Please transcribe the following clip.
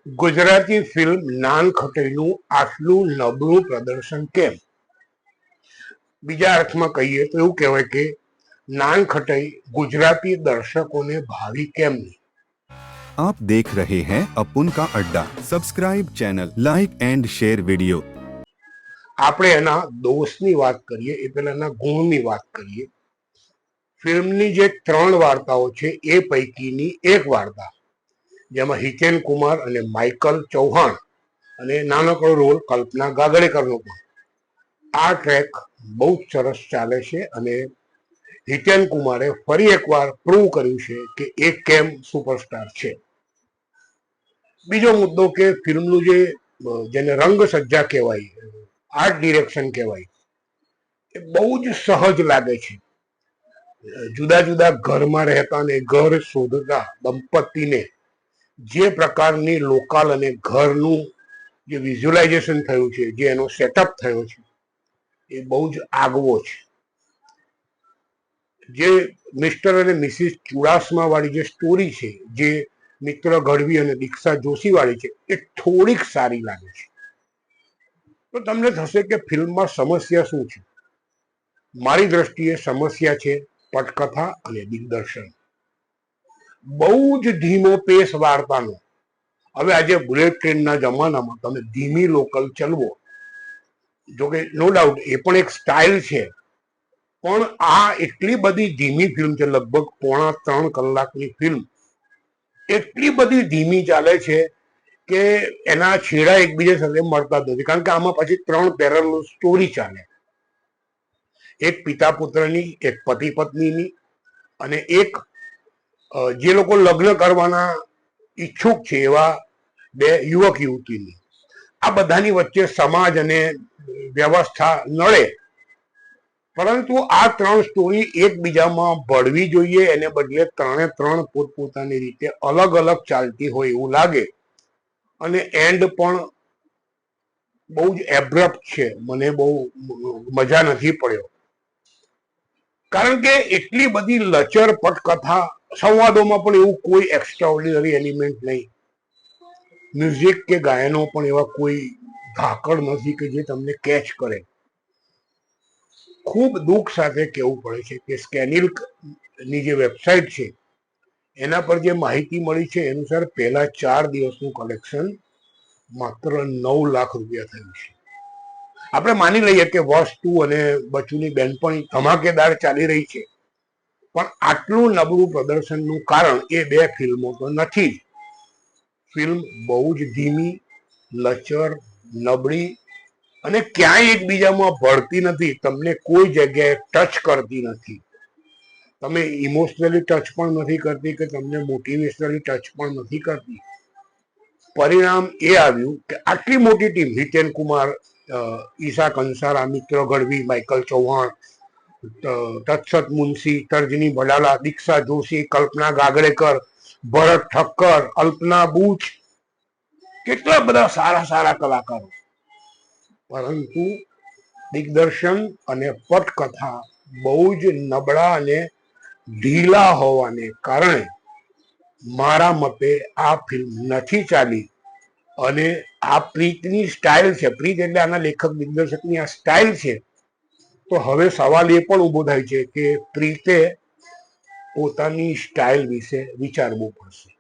Gujarati film નાનખટાઈનું આટલું નબળું પ્રદર્શન કેમ? બીજા અર્થમાં કહીએ તો એવું કહેવાય કે નાનખટાઈ ગુજરાતી દર્શકોને ભાવી કેમ નહીં? आप देख रहे हैं अपुन का अड्डा। Subscribe channel, like and share video. આપણે એના દોષની વાત કરીએ એ પહેલા એના ગુણની વાત કરીએ. ફિલ્મની જે 3 વાર્તાઓ છે એ પૈકીની એક વાર્તા, જેમાં હિતેન કુમાર અને માઇકલ ચૌહાણ અને નાનકડો રોલ કલ્પના ગાગડેકરનો પણ, આ ટ્રેક બહુ જ સરસ ચાલે છે અને હિતેન કુમારે ફરી એકવાર પ્રૂવ કર્યું છે કે એ કેમ સુપરસ્ટાર છે. બીજો મુદ્દો કે ફિલ્મનું જેને રંગ સજ્જા કહેવાય, આર્ટ ડિરેક્શન કહેવાય, એ બહુ જ સહજ લાગે છે. જુદા જુદા ઘરમાં રહેતા અને ઘર શોધતા દંપતીને જે પ્રકારની લોકલ અને ઘરનું જે વિઝ્યુલાઇઝેશન થયું છે, જે એનો સેટઅપ થયો છે, એ બહુ જ આગવો છે. જે મિસ્ટર અને મિસિસ ચુડાસમા વાળી જે સ્ટોરી છે, જે મિત્ર ગઢવી અને દીક્ષા જોશી વાળી છે, એ થોડીક સારી લાગે છે. તો તમને થશે કે ફિલ્મમાં સમસ્યા શું છે? મારી દ્રષ્ટિએ સમસ્યા છે પટકથા અને દિગ્દર્શન. બહુ જ ધીમો પેસ વાર્તાનો. હવે આજે બુલેટ ટ્રેનના જમાનામાં તમે ધીમી લોકલ ચલવો, જોકે નો ડાઉટ એ પણ એક સ્ટાઇલ છે, પણ આ એટલી બધી ધીમી ફિલ્મ છે, લગભગ 2.5 કલાકની ફિલ્મ એટલી બધી ધીમી ચાલે છે કે એના છેડા એકબીજા સાથે મળતા જ નથી. કારણ કે આમાં પછી 3 પેરેલલ સ્ટોરી ચાલે, એક પિતા પુત્રની, એક પતિ પત્નીની અને એક જે લોકો લગ્ન કરવાના ઈચ્છુક છે એવા 2 યુવક યુવતીની. આ બધાની વચ્ચે સમાજ અને વ્યવસ્થા નડે, પરંતુ આ 3 સ્ટોરી એકબીજામાં ભળવી જોઈએ, એને બદલે 3 પોતપોતાની રીતે અલગ અલગ ચાલતી હોય એવું લાગે. અને એન્ડ પણ બહુ જ એબ્રપ્ટ છે, મને બહુ મજા નથી પડ્યો. કારણ કે એટલી બધી લચર પટકથા, સંવાદોમાં પણ એવું કોઈ એક્સ્ટ્રાઓર્ડિનરી એલિમેન્ટ નહીં, મ્યુઝિક કે ગાયનો પણ એવા કોઈ ધાકડ નથી કે જે તમને કેચ કરે. ખૂબ દુઃખ સાથે કહેવું પડે છે કે સ્કેનિલ્કની જે વેબસાઇટ છે એના પર જે માહિતી મળી છે એ અનુસાર પહેલા 4 દિવસનું કલેક્શન માત્ર 9 લાખ રૂપિયા થયું છે. આપણે માની લઈએ કે વર્ષ 2 અને બચુની બેનપણી ધમાકેદાર ચાલી રહી છે, પણ આટલું નબળું પ્રદર્શનનું કારણ એ 2 ફિલ્મો તો નથી જ. ફિલ્મ બહુ જ ધીમી, લચર, નબળી અને ક્યાંય એકબીજામાં ભળતી નથી, તમને કોઈ જગ્યાએ ટચ કરતી નથી. તમે ઇમોશનલી ટચ પણ નથી કરતી કે તમને મોટિવેશનલી ટચ પણ નથી કરતી. પરિણામ એ આવ્યું કે આટલી મોટી ટીમ, હિતેન કુમાર, ઈશા કંસારા, મિત્ર ગઢવી, માઇકલ ચૌહાણ, તત્સત મુનશી, તર્જની ભડાલા, દીક્ષા જોશી, કલ્પના ગાગડેકર, ભરત ઠક્કર, અલ્પના બુચ, કેટલા બધા સારા સારા કલાકારો, પરંતુ દિગ્દર્શન અને પટકથા બહુ જ નબળા અને ઢીલા હોવાને કારણે મારા મતે આ ફિલ્મ નથી ચાલી. અને આ પ્રીતની સ્ટાઇલ છે, પ્રીત એટલે આના લેખક દિગ્દર્શકની આ સ્ટાઇલ છે. તો હવે સવાલ એ પણ ઊભો થાય છે કે પ્રીતે પોતાની સ્ટાઇલ વિશે વિચારવું પડશે.